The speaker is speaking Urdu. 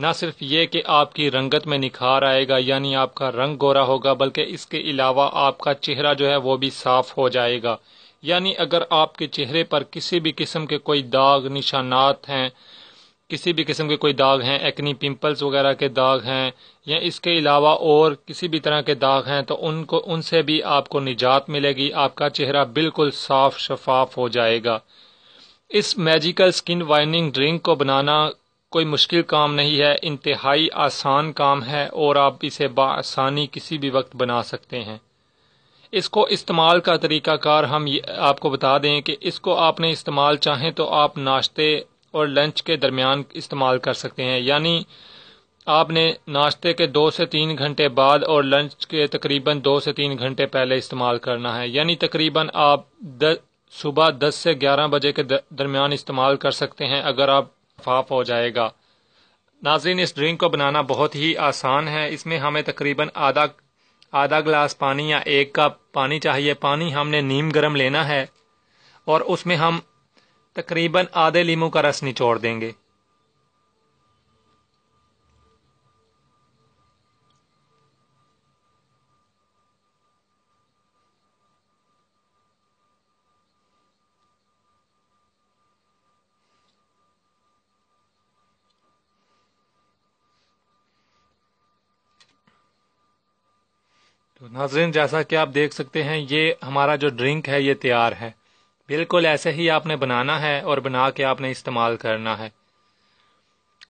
نہ صرف یہ کہ آپ کی رنگت میں نکھار آئے گا یعنی آپ کا رنگ گورا ہوگا، بلکہ اس کے علاوہ آپ کا چہرہ جو ہے وہ بھی صاف ہو جائے گا۔ یعنی اگر آپ کے چہرے پر کسی بھی قسم کے کوئی داغ نشانات ہیں، کسی بھی قسم کے کوئی داغ ہیں، ایکنی پمپلز وغیرہ کے داغ ہیں، یا اس کے علاوہ اور کسی بھی طرح کے داغ ہیں، تو ان سے بھی آپ کو نجات ملے گی، آپ کا چہرہ بالکل صاف شفاف ہو جائے گا۔ اس میجیکل سکن وائٹننگ ڈرنک کو بنانا کوئی مشکل کام نہیں ہے، انتہائی آسان کام ہے اور آپ اسے بآسانی کسی بھی وقت بنا سکتے ہیں۔ اس کو استعمال کا طریقہ کار ہم آپ کو بتا دیں کہ اس کو آپ نے استعمال چاہیں تو آپ ناشتے اور لنچ کے درمیان استعمال کر سکتے ہیں، یعنی آپ نے ناشتے کے 2 سے 3 گھنٹے بعد اور لنچ کے تقریباً 2 سے 3 گھنٹے پہلے استعمال کرنا ہے، یعنی تقریباً آپ صبح 10 سے 11 بجے کے درمیان استعمال کر سکتے ہیں، اگر آپ شفاف ہو جائے گا۔ ناظرین، اس ڈرنک کو بنانا بہت ہی آسان ہے۔ اس میں ہمیں تقریباً آدھا گلاس پانی یا 1 کپ پانی چاہیے۔ پانی ہم نے نیم گرم لینا ہے اور اس میں ہم تقریباً آدھے لیموں کا رس نچوڑ دیں گے۔ تو ناظرین، جیسا کہ آپ دیکھ سکتے ہیں یہ ہمارا جو ڈرنک ہے یہ تیار ہے۔ بالکل ایسے ہی آپ نے بنانا ہے اور بنا کے آپ نے استعمال کرنا ہے۔